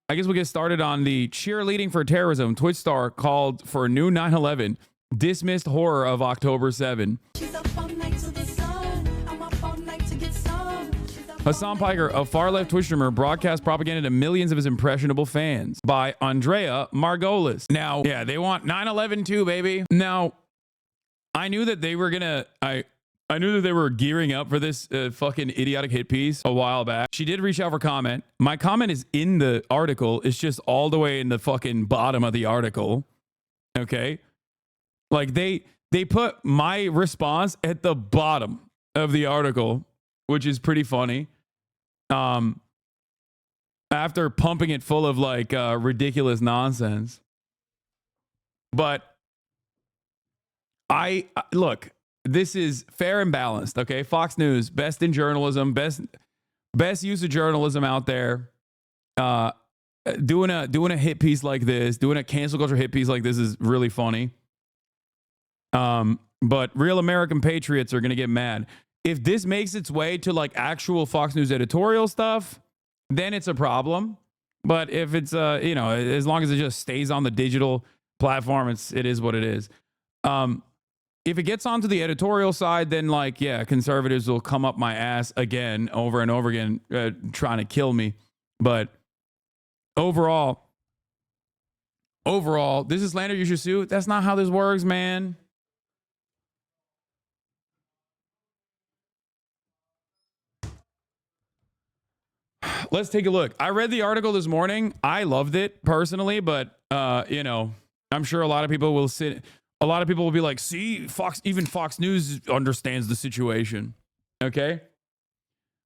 I guess we'll get started on the cheerleading for terrorism. Twitch star called for a new 9/11. Dismissed horror of October 7. Hasanpiker, a far-left Twitch streamer, broadcast propaganda to millions of his impressionable fans by Andrea Margolis. Now, yeah, they want 9/11 too, baby. Now, I knew that they were gonna... I knew that they were gearing up for this fucking idiotic hit piece a while back. She did reach out for comment. My comment is in the article. It's just all the way in the fucking bottom of the article. Okay? Like, they put my response at the bottom of the article, which is pretty funny. After pumping it full of, like, ridiculous nonsense. But look... This is fair and balanced, okay? Fox News, best in journalism, best use of journalism out there. Doing a hit piece like this, doing a cancel culture hit piece like this is really funny. But real American patriots are gonna get mad if this makes its way to like actual Fox News editorial stuff. Then it's a problem. But if it's you know, as long as it just stays on the digital platform, it is what it is. If it gets onto the editorial side, then like, yeah, conservatives will come up my ass again, over and over again, trying to kill me. But overall, this is slander you should sue. That's not how this works, man. Let's take a look. I read the article this morning. I loved it personally, but you know, I'm sure a lot of people will be like, see, even Fox News understands the situation. Okay?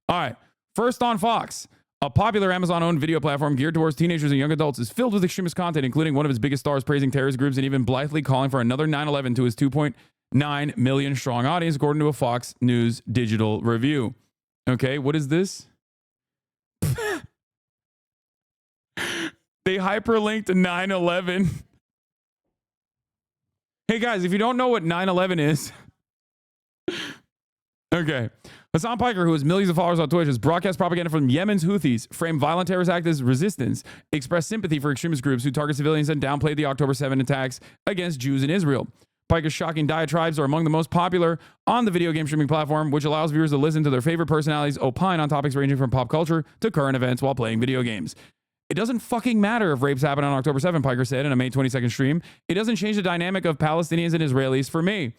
All right. First on Fox, a popular Amazon-owned video platform geared towards teenagers and young adults is filled with extremist content, including one of its biggest stars praising terrorist groups and even blithely calling for another 9/11 to his 2.9 million strong audience, according to a Fox News digital review. Okay, what is this? They hyperlinked 9/11. Hey guys, if you don't know what 9/11 is, okay. Hasanpiker, who has millions of followers on Twitch, has broadcast propaganda from Yemen's Houthis, framed violent terrorist acts as resistance, expressed sympathy for extremist groups who target civilians, and downplayed the October 7 attacks against Jews in Israel. Piker's shocking diatribes are among the most popular on the video game streaming platform, which allows viewers to listen to their favorite personalities opine on topics ranging from pop culture to current events while playing video games. It doesn't fucking matter if rapes happen on October 7, Piker said in a May 22nd stream. It doesn't change the dynamic of Palestinians and Israelis for me.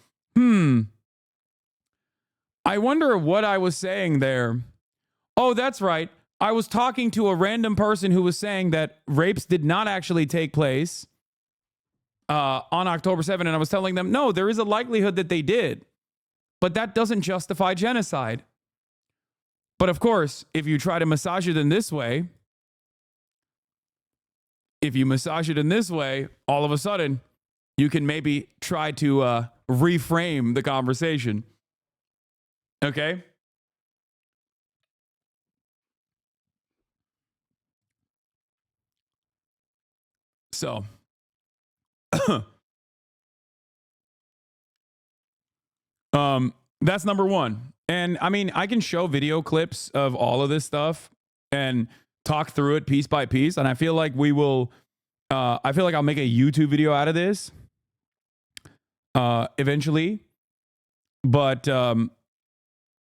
I wonder what I was saying there. Oh, that's right. I was talking to a random person who was saying that rapes did not actually take place on October 7, and I was telling them, no, there is a likelihood that they did, but that doesn't justify genocide. But of course, if you try to massage it in this way, all of a sudden, you can maybe try to reframe the conversation. Okay? So, that's number one. And I mean, I can show video clips of all of this stuff and talk through it piece by piece. And I feel like we will, I feel like I'll make a YouTube video out of this eventually. But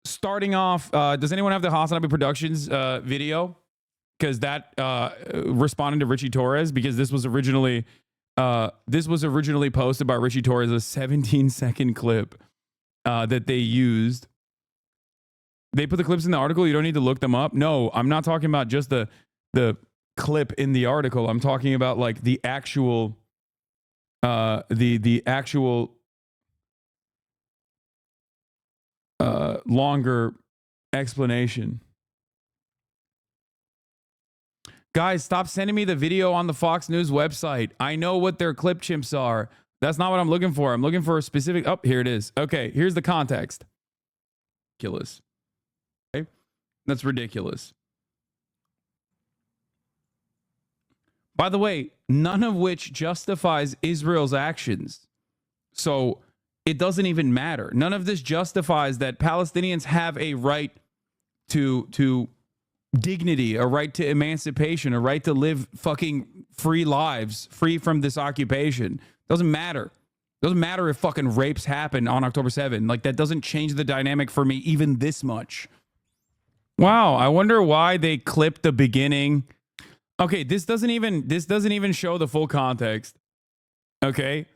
starting off, does anyone have the Hasanabi Productions video? Because that responded to Richie Torres, because this was originally posted by Richie Torres, a 17-second clip that they used. They put the clips in the article. You don't need to look them up. No, I'm not talking about just the clip in the article. I'm talking about like the actual the actual longer explanation. Guys, stop sending me the video on the Fox News website. I know what their clip chimps are. That's not what I'm looking for. I'm looking for a specific... Oh, here it is. Okay, here's the context. Ridiculous. Okay? That's ridiculous. By the way, none of which justifies Israel's actions. So it doesn't even matter. None of this justifies that Palestinians have a right to dignity, a right to emancipation, a right to live fucking free lives, free from this occupation. Doesn't matter. Doesn't matter if fucking rapes happen on October 7th. Like, that doesn't change the dynamic for me even this much. Wow, I wonder why they clipped the beginning. Okay, this doesn't even show the full context. Okay?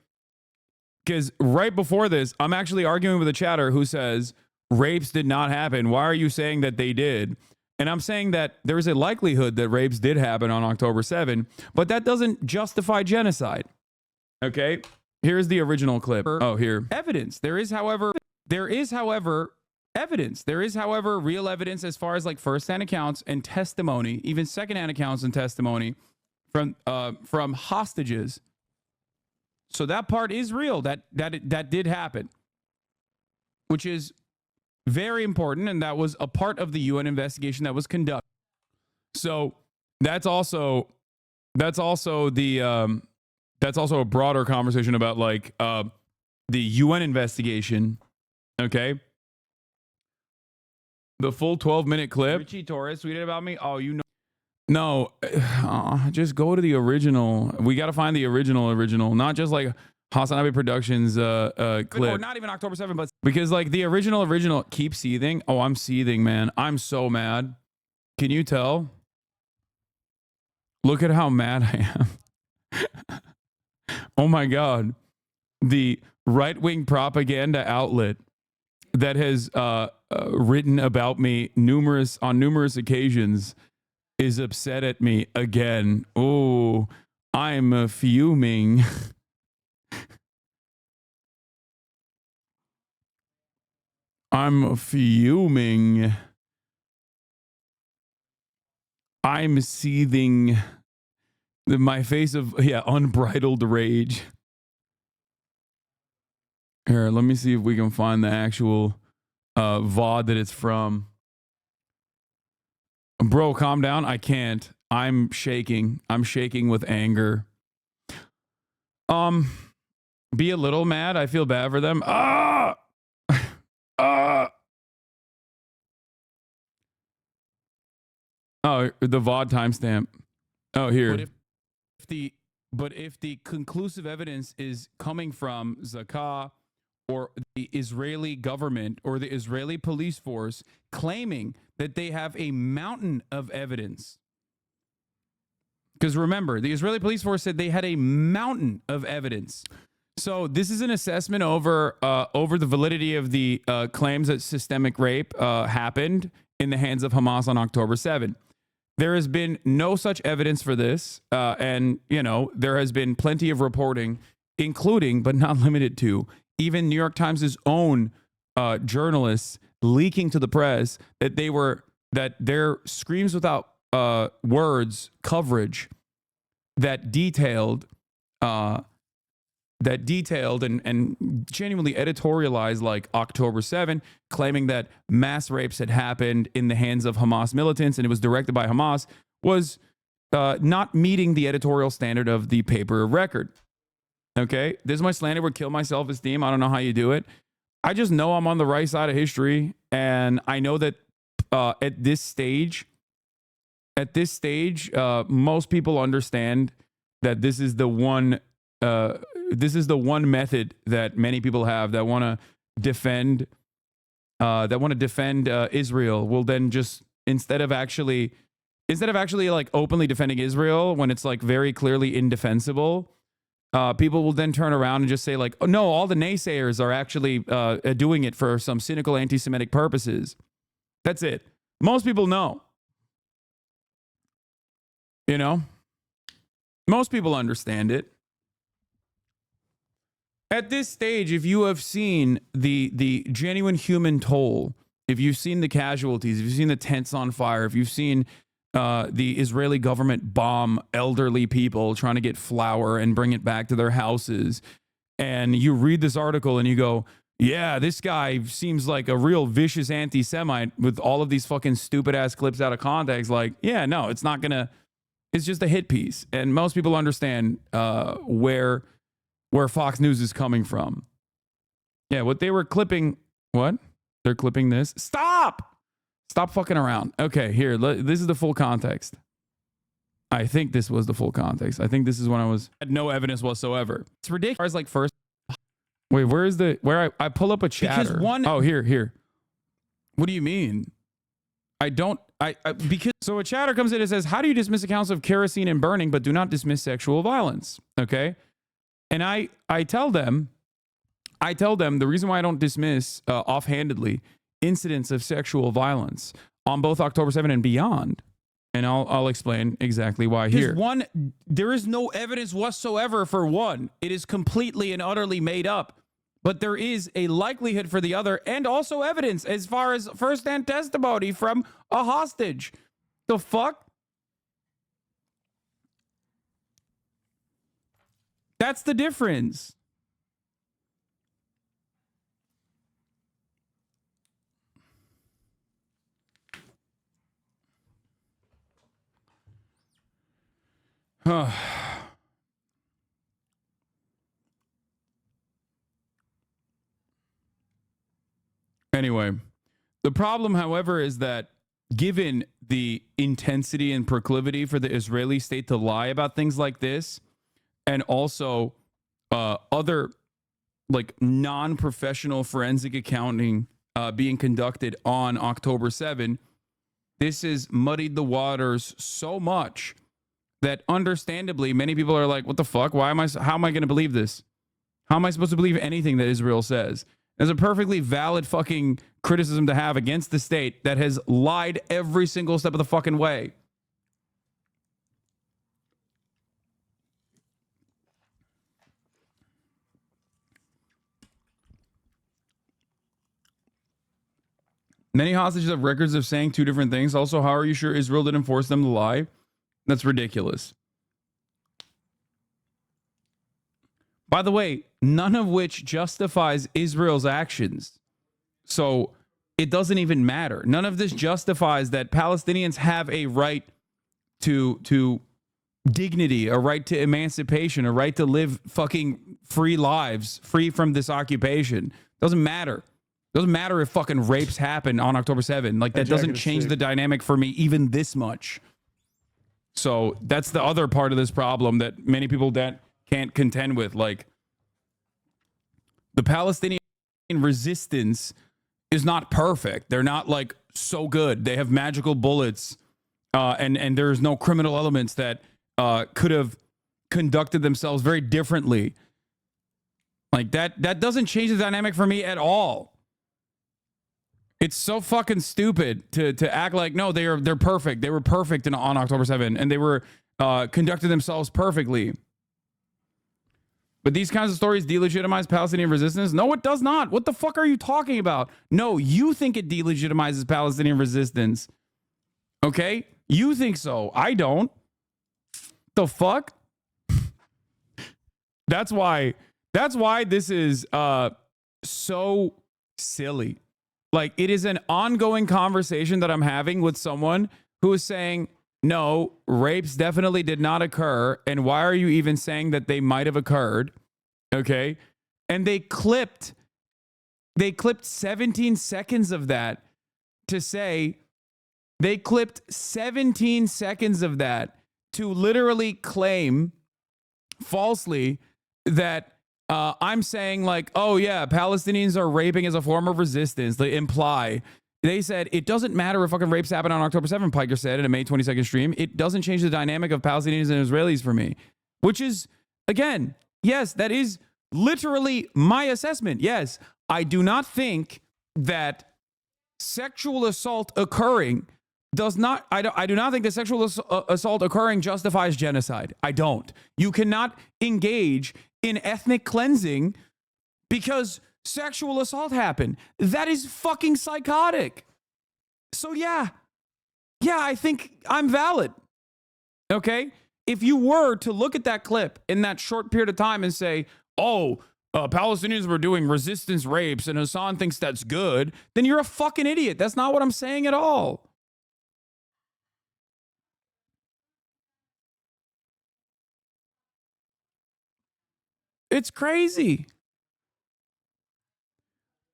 Because right before this, I'm actually arguing with a chatter who says rapes did not happen. Why are you saying that they did? And I'm saying that there is a likelihood that rapes did happen on October 7, but that doesn't justify genocide. Okay? Here's the original clip. Oh, here. Evidence. There is, however, evidence. There is, however, real evidence as far as like first-hand accounts and testimony, even second-hand accounts and testimony from hostages. So that part is real. That did happen, which is very important, and that was a part of the UN investigation that was conducted. So that's also a broader conversation about like the UN investigation. Okay. The full 12-minute clip. Richie Torres tweeted about me. Oh, you know. No, just go to the original. We got to find the original, not just like Hasanabi Productions clip. Or not even October 7th, but because like the original keep seething. Oh, I'm seething, man. I'm so mad. Can you tell? Look at how mad I am. Oh my God. The right-wing propaganda outlet that has written about me on numerous occasions is upset at me again. Oh, I'm fuming. I'm fuming. I'm seething. My face of, unbridled rage. Here, let me see if we can find the actual VOD that it's from. Bro, calm down. I can't. I'm shaking. I'm shaking with anger. Be a little mad. I feel bad for them. Oh, the VOD timestamp. Oh, here. But if the conclusive evidence is coming from Zakah or the Israeli government or the Israeli police force claiming that they have a mountain of evidence. Because remember, the Israeli police force said they had a mountain of evidence. So this is an assessment over the validity of the claims that systemic rape happened in the hands of Hamas on October 7th. There has been no such evidence for this. And, there has been plenty of reporting, including, but not limited to, even New York Times' own journalists leaking to the press that their screams without words coverage that detailed and genuinely editorialized like October 7, claiming that mass rapes had happened in the hands of Hamas militants and it was directed by Hamas, was not meeting the editorial standard of the paper of record. Okay, this is my slander would kill my self-esteem. I don't know how you do it. I just know I'm on the right side of history, and I know that at this stage, most people understand that this is the one method that many people have that want to defend Israel. Will then just instead of actually like openly defending Israel when it's like very clearly indefensible. People will then turn around and just say like, oh, no, all the naysayers are actually doing it for some cynical anti-Semitic purposes. That's it. Most people know. Most people understand it. At this stage, if you have seen the genuine human toll, if you've seen the casualties, if you've seen the tents on fire, if you've seen the Israeli government bomb elderly people trying to get flour and bring it back to their houses. And you read this article and you go, yeah, this guy seems like a real vicious anti-Semite with all of these fucking stupid ass clips out of context. Like, yeah, no, it's just a hit piece. And most people understand where Fox News is coming from. Yeah, what they were clipping, what? They're clipping this. Stop! Stop fucking around. Okay, here. This is the full context. I think this was the full context. I think this is when I had no evidence whatsoever. It's ridiculous. Like first, wait, where I pull up a chatter? Oh, here. What do you mean? Because so a chatter comes in and says, how do you dismiss accounts of kerosene and burning, but do not dismiss sexual violence? Okay. And I tell them the reason why I don't dismiss offhandedly incidents of sexual violence on both October 7 and beyond. And I'll explain exactly why here. There is no evidence whatsoever for one. It is completely and utterly made up. But there is a likelihood for the other, and also evidence as far as firsthand testimony from a hostage. The fuck? That's the difference. Anyway, the problem, however, is that given the intensity and proclivity for the Israeli state to lie about things like this, and also other like non-professional forensic accounting being conducted on October 7, this has muddied the waters so much that understandably many people are like, what the fuck? How am I going to believe this? How am I supposed to believe anything that Israel says? It's a perfectly valid fucking criticism to have against the state that has lied every single step of the fucking way. Many hostages have records of saying two different things. Also, how are you sure Israel didn't force them to lie? That's ridiculous. By the way, none of which justifies Israel's actions. So it doesn't even matter. None of this justifies that Palestinians have a right to dignity, a right to emancipation, a right to live fucking free lives, free from this occupation. Doesn't matter. Doesn't matter if fucking rapes happen on October 7. Like, that doesn't change the dynamic for me even this much. So that's the other part of this problem that many people that can't contend with. Like, the Palestinian resistance is not perfect. They're not like so good. They have magical bullets, and there's no criminal elements that could have conducted themselves very differently. Like that doesn't change the dynamic for me at all. It's so fucking stupid to act like, no, they're perfect. They were perfect on October 7, and they were conducted themselves perfectly. But these kinds of stories delegitimize Palestinian resistance? No, it does not. What the fuck are you talking about? No, you think it delegitimizes Palestinian resistance. Okay? You think so. I don't. The fuck? That's why this is so silly. Like, it is an ongoing conversation that I'm having with someone who is saying, no, rapes definitely did not occur. And why are you even saying that they might have occurred? Okay. And they clipped 17 seconds of that to say, they clipped 17 seconds of that to literally claim falsely that I'm saying like, oh yeah, Palestinians are raping as a form of resistance. They imply. They said, it doesn't matter if fucking rapes happen on October 7th, Piker said in a May 22nd stream. It doesn't change the dynamic of Palestinians and Israelis for me. Which is, again, yes, that is literally my assessment. Yes, I do not think that sexual assault occurring I do not think that sexual assault occurring justifies genocide. I don't. You cannot engage in ethnic cleansing because sexual assault happened. That is fucking psychotic. So yeah, I think I'm valid. Okay? If you were to look at that clip in that short period of time and say, oh, Palestinians were doing resistance rapes and Hasan thinks that's good, then you're a fucking idiot. That's not what I'm saying at all. It's crazy.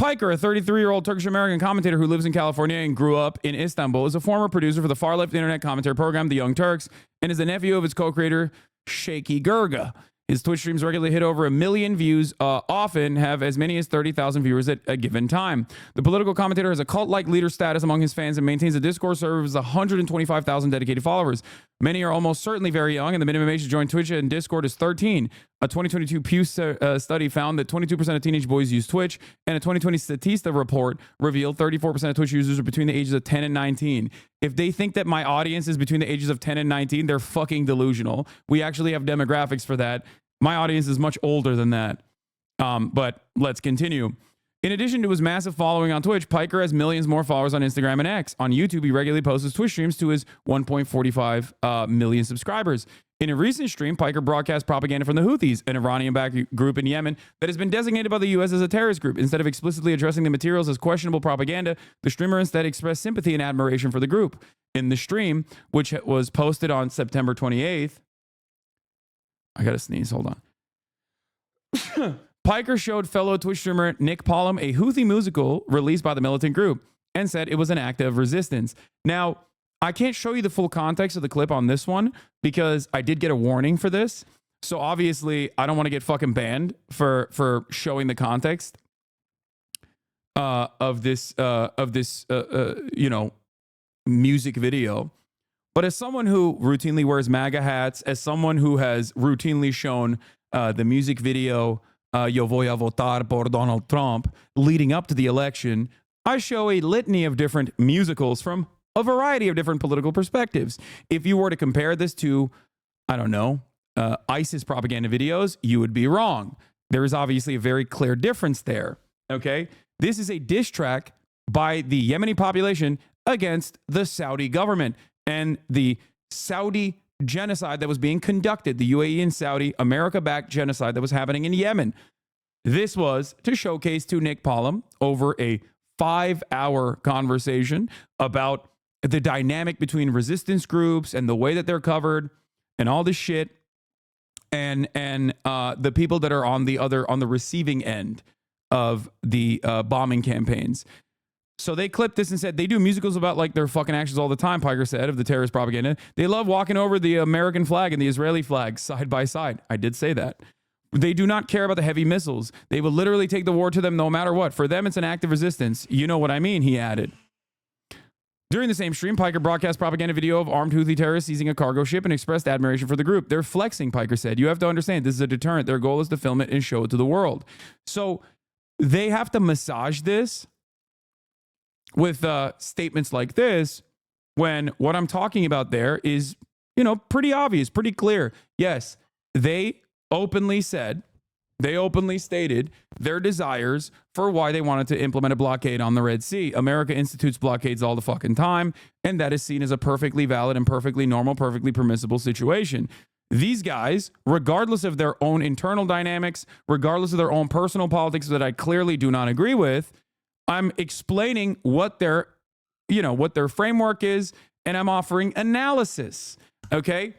Piker, a 33-year-old Turkish-American commentator who lives in California and grew up in Istanbul, is a former producer for the far-left internet commentary program, The Young Turks, and is the nephew of its co-creator, Shaky Gurga. His Twitch streams regularly hit over 1 million views, often have as many as 30,000 viewers at a given time. The political commentator has a cult-like leader status among his fans and maintains a Discord server with 125,000 dedicated followers. Many are almost certainly very young, and the minimum age to join Twitch and Discord is 13. A 2022 Pew study found that 22% of teenage boys use Twitch, and a 2020 Statista report revealed 34% of Twitch users are between the ages of 10 and 19. If they think that my audience is between the ages of 10 and 19, they're fucking delusional. We actually have demographics for that. My audience is much older than that. But let's continue. In addition to his massive following on Twitch, Piker has millions more followers on Instagram and X. On YouTube, he regularly posts his Twitch streams to his 1.45 million subscribers. In a recent stream, Piker broadcast propaganda from the Houthis, an Iranian-backed group in Yemen that has been designated by the U.S. as a terrorist group. Instead of explicitly addressing the materials as questionable propaganda, the streamer instead expressed sympathy and admiration for the group. In the stream, which was posted on September 28th, I gotta sneeze, hold on. Piker showed fellow Twitch streamer Nick Pollum a Houthi musical released by the militant group and said it was an act of resistance. Now, I can't show you the full context of the clip on this one because I did get a warning for this. So obviously, I don't want to get fucking banned for showing the context of this music video. But as someone who routinely wears MAGA hats, as someone who has routinely shown the music video Yo voy a votar por Donald Trump leading up to the election, I show a litany of different musicals from a variety of different political perspectives. If you were to compare this to, I don't know, ISIS propaganda videos, you would be wrong. There is obviously a very clear difference there, okay? This is a diss track by the Yemeni population against the Saudi government and the Saudi genocide that was being conducted, the UAE and Saudi America-backed genocide that was happening in Yemen. This was to showcase to Nick Pollum over a 5-hour conversation about the dynamic between resistance groups and the way that they're covered and all this shit, and the people that are on the receiving end of the bombing campaigns. So they clipped this and said they do musicals about like their fucking actions all the time, Piker said, of the terrorist propaganda. They love walking over the American flag and the Israeli flag side by side. I did say that. They do not care about the heavy missiles. They will literally take the war to them no matter what. For them, it's an act of resistance. You know what I mean, he added. During the same stream, Piker broadcast propaganda video of armed Houthi terrorists seizing a cargo ship and expressed admiration for the group. They're flexing, Piker said. You have to understand, this is a deterrent. Their goal is to film it and show it to the world. So they have to massage this with statements like this when what I'm talking about there is, pretty obvious, pretty clear. Yes, they openly stated their desires for why they wanted to implement a blockade on the Red Sea. America institutes blockades all the fucking time, and that is seen as a perfectly valid and perfectly normal, perfectly permissible situation. These guys, regardless of their own internal dynamics, regardless of their own personal politics that I clearly do not agree with, I'm explaining what their framework is, and I'm offering analysis, okay?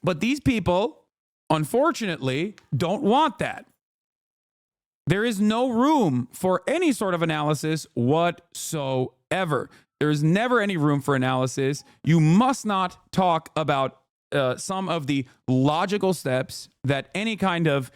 But these people, unfortunately, don't want that. There is no room for any sort of analysis whatsoever. There is never any room for analysis. You must not talk about some of the logical steps that any kind of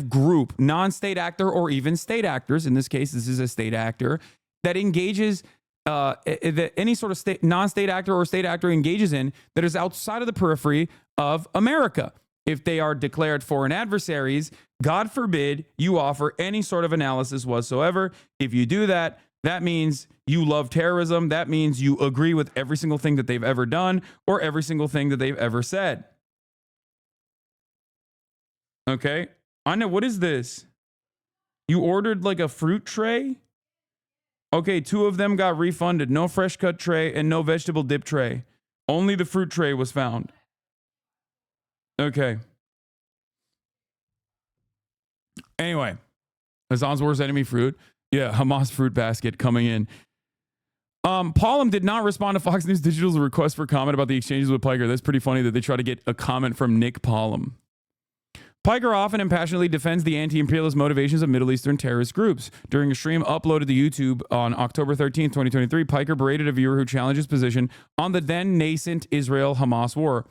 group, non-state actor or even state actors, in this case, this is a state actor, that engages, that any sort of non-state actor or state actor engages in that is outside of the periphery of America. If they are declared foreign adversaries, God forbid you offer any sort of analysis whatsoever. If you do that, that means you love terrorism. That means you agree with every single thing that they've ever done or every single thing that they've ever said. Okay, I know. What is this? You ordered like a fruit tray? Okay, 2 of them got refunded. No fresh cut tray and no vegetable dip tray. Only the fruit tray was found. Okay. Anyway, Hasan's worst enemy fruit. Yeah, Hamas fruit basket coming in. Pollum did not respond to Fox News Digital's request for comment about the exchanges with Piker. That's pretty funny that they try to get a comment from Nick Pollum. Piker often and passionately defends the anti-imperialist motivations of Middle Eastern terrorist groups. During a stream uploaded to YouTube on October 13th, 2023, Piker berated a viewer who challenged his position on the then nascent Israel-Hamas war.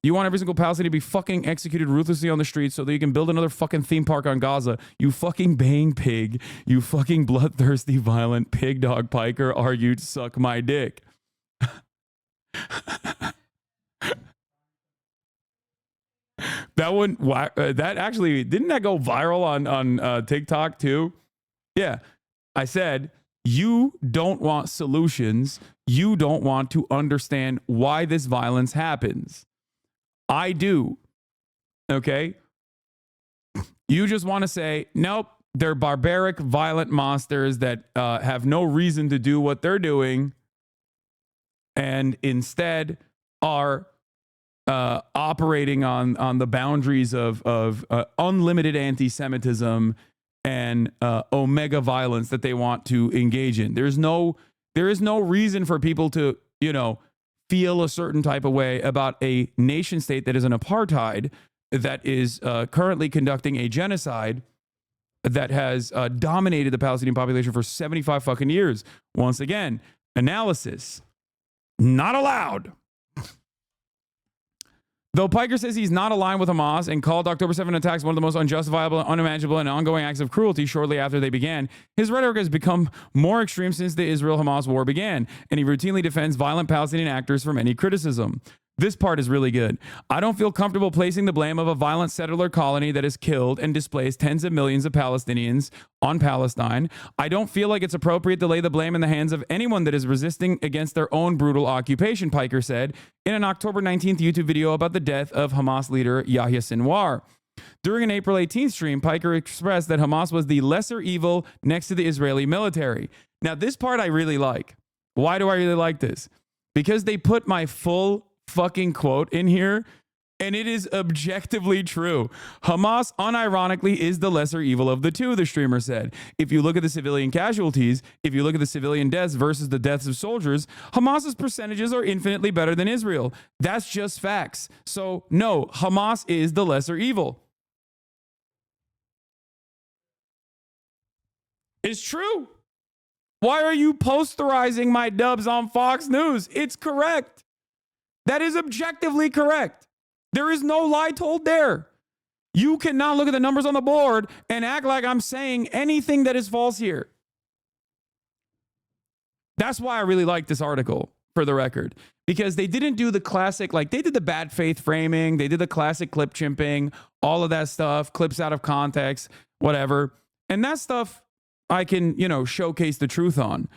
You want every single Palestinian to be fucking executed ruthlessly on the streets so that you can build another fucking theme park on Gaza. You fucking baying pig. You fucking bloodthirsty, violent pig dog. Piker argued, suck my dick. That one, that actually, didn't that go viral on TikTok too? Yeah. I said, you don't want solutions. You don't want to understand why this violence happens. I do. Okay? You just want to say, nope, they're barbaric, violent monsters that have no reason to do what they're doing and instead are operating on the boundaries of unlimited anti-Semitism and omega violence that they want to engage in. There is no reason for people to, feel a certain type of way about a nation state that is an apartheid, that is currently conducting a genocide that has dominated the Palestinian population for 75 fucking years. Once again, analysis not allowed. Though Piker says he's not aligned with Hamas and called October 7 attacks one of the most unjustifiable, unimaginable, and ongoing acts of cruelty shortly after they began, his rhetoric has become more extreme since the Israel-Hamas war began, and he routinely defends violent Palestinian actors from any criticism. This part is really good. I don't feel comfortable placing the blame of a violent settler colony that has killed and displaced tens of millions of Palestinians on Palestine. I don't feel like it's appropriate to lay the blame in the hands of anyone that is resisting against their own brutal occupation, Piker said in an October 19th YouTube video about the death of Hamas leader Yahya Sinwar. During an April 18th stream, Piker expressed that Hamas was the lesser evil next to the Israeli military. Now, this part I really like. Why do I really like this? Because they put my full fucking quote in here, and it is objectively true. Hamas, unironically, is the lesser evil of the two, the streamer said. If you look at the civilian casualties, if you look at the civilian deaths versus the deaths of soldiers, Hamas's percentages are infinitely better than Israel. That's just facts. So, no, Hamas is the lesser evil. It's true. Why are you posterizing my dubs on Fox News? It's correct. That is objectively correct. There is no lie told there. You cannot look at the numbers on the board and act like I'm saying anything that is false here. That's why I really like this article, for the record, because they didn't do the classic, like they did the bad faith framing, they did the classic clip chimping, all of that stuff, clips out of context, whatever. And that stuff I can, showcase the truth on.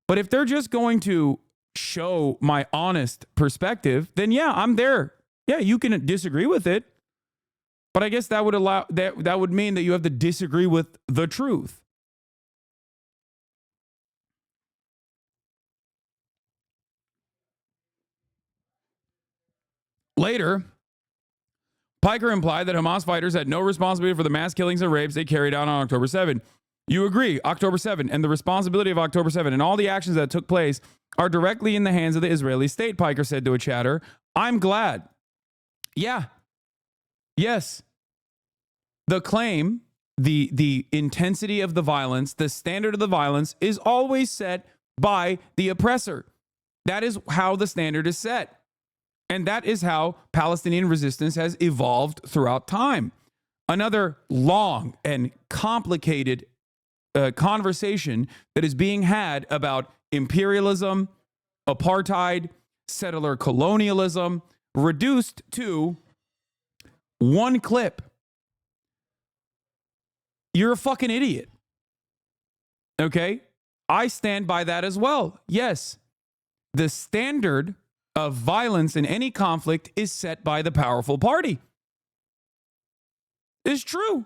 But if they're just going to show my honest perspective, then yeah, I'm there. Yeah, you can disagree with it, but I guess that would allow that would mean that you have to disagree with the truth. Later, Piker implied that Hamas fighters had no responsibility for the mass killings and rapes they carried out on October 7. You agree, October 7, and the responsibility of October 7 and all the actions that took place are directly in the hands of the Israeli state, Piker said to a chatter. I'm glad. Yeah. Yes. The claim, the intensity of the violence, the standard of the violence is always set by the oppressor. That is how the standard is set. And that is how Palestinian resistance has evolved throughout time. Another long and complicated conversation that is being had about imperialism, apartheid, settler colonialism, reduced to one clip. You're a fucking idiot. Okay? I stand by that as well. Yes. The standard of violence in any conflict is set by the powerful party. It's true.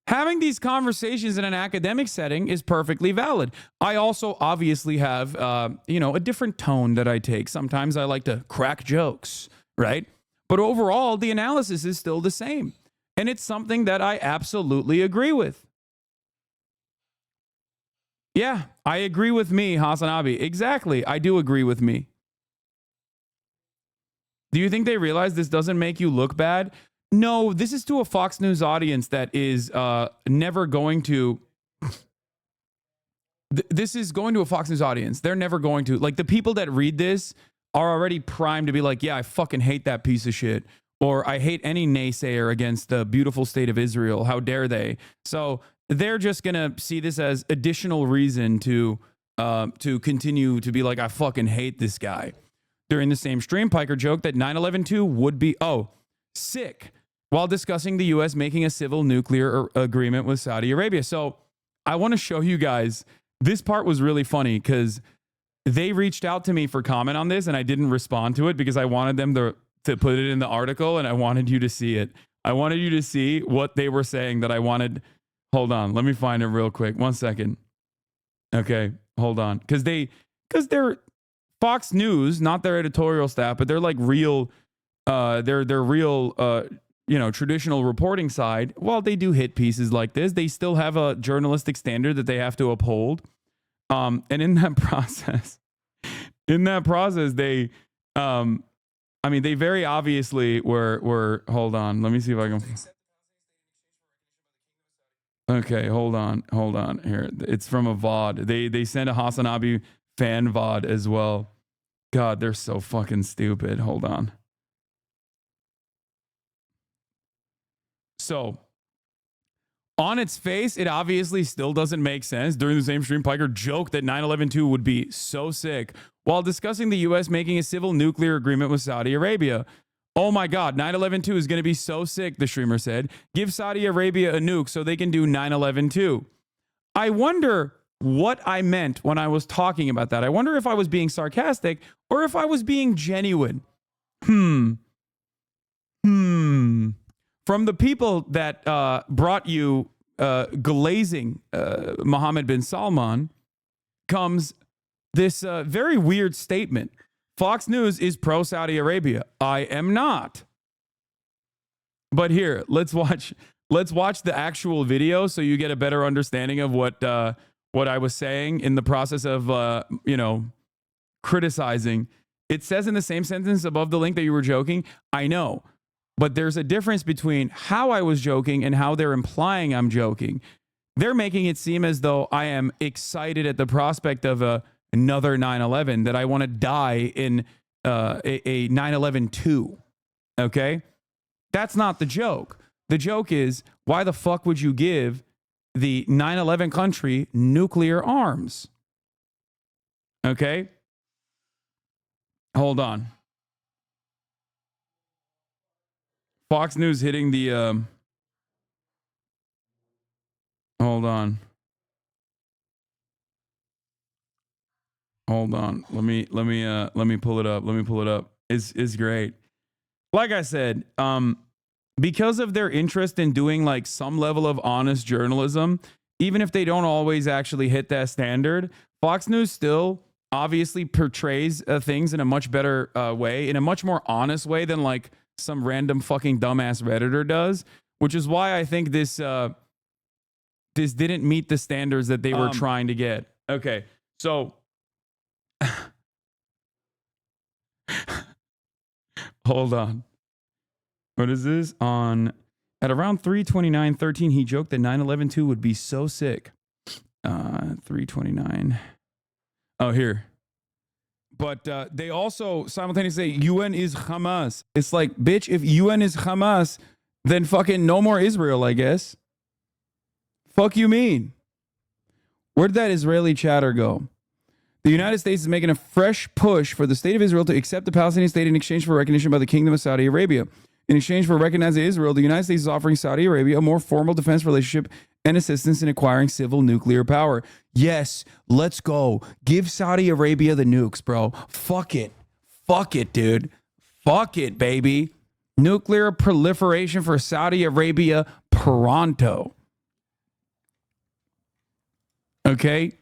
Having these conversations in an academic setting is perfectly valid. I also obviously have, a different tone that I take. Sometimes I like to crack jokes, right? But overall, the analysis is still the same. And it's something that I absolutely agree with. Yeah, I agree with me, Hasanabi. Exactly. I do agree with me. Do you think they realize this doesn't make you look bad? No, this is to a Fox News audience that is never going to. This is going to a Fox News audience. They're never going to. Like, the people that read this are already primed to be like, yeah, I fucking hate that piece of shit. Or I hate any naysayer against the beautiful state of Israel. How dare they? So they're just going to see this as additional reason to continue to be like, I fucking hate this guy. During the same stream, Piker joked that 9/11/2 would be, sick, while discussing the U.S. making a civil nuclear agreement with Saudi Arabia. So I want to show you guys, this part was really funny because they reached out to me for comment on this and I didn't respond to it because I wanted them to put it in the article and I wanted you to see it. I wanted you to see what they were saying that I wanted. Hold on. Let me find it real quick. 1 second. Okay. Hold on. Because they're Fox News, not their editorial staff, but they're like real, they're real, traditional reporting side. While they do hit pieces like this, they still have a journalistic standard that they have to uphold. And in that process, they, they very obviously were, hold on. Let me see if I can. Okay, hold on here. It's from a VOD. They sent a Hasanabi fan VOD as well. God, they're so fucking stupid. Hold on. So, on its face, it obviously still doesn't make sense. During the same stream, Piker joked that 9/11/2 would be so sick while discussing the U.S. making a civil nuclear agreement with Saudi Arabia. Oh my God, 9/11/2 is going to be so sick, the streamer said. Give Saudi Arabia a nuke so they can do 9/11/2. I wonder what I meant when I was talking about that. I wonder if I was being sarcastic or if I was being genuine. From the people that brought you glazing Mohammed bin Salman comes this very weird statement. Fox News is pro-Saudi Arabia. I am not. But here, let's watch the actual video so you get a better understanding of what I was saying in the process of criticizing. It says in the same sentence above the link that you were joking. I know. But there's a difference between how I was joking and how they're implying I'm joking. They're making it seem as though I am excited at the prospect of another 9/11, that I want to die in a 9/11/2. Okay? That's not the joke. The joke is, why the fuck would you give the 9/11 country nuclear arms? Okay? Hold on. Fox News hitting the hold on. Let me pull it up. It's great. Like I said, because of their interest in doing like some level of honest journalism, even if they don't always actually hit that standard, Fox News still obviously portrays things in a much better way, in a much more honest way than like some random fucking dumbass Redditor does, which is why I think this didn't meet the standards that they were trying to get. Okay, so hold on. What is this? At around 3:29:13, he joked that 9/11/2 would be so sick. 3:29. Oh, here. But they also simultaneously say UN is Hamas. It's like, bitch, if UN is Hamas, then fucking no more Israel, I guess. Fuck you mean? Where'd that Israeli chatter go? The United States is making a fresh push for the state of Israel to accept the Palestinian state in exchange for recognition by the Kingdom of Saudi Arabia. In exchange for recognizing Israel, the United States is offering Saudi Arabia a more formal defense relationship and assistance in acquiring civil nuclear power. Yes, let's go. Give Saudi Arabia the nukes, bro. Fuck it. Fuck it, dude. Fuck it, baby. Nuclear proliferation for Saudi Arabia pronto. Okay?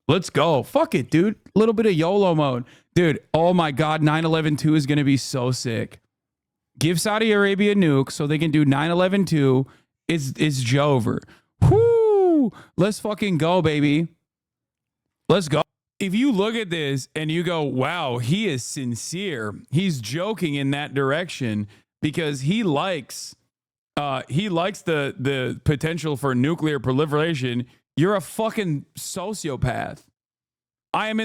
Let's go. Fuck it, dude. A little bit of YOLO mode. Dude, oh my God, 9/11/2 is going to be so sick. Give Saudi Arabia a nuke so they can do 9/11/2. It's Jover. Whoo! Let's fucking go, baby. Let's go. if you look at this and you go, wow, he is sincere. He's joking in that direction because he likes the potential for nuclear proliferation. You're a fucking sociopath. I am in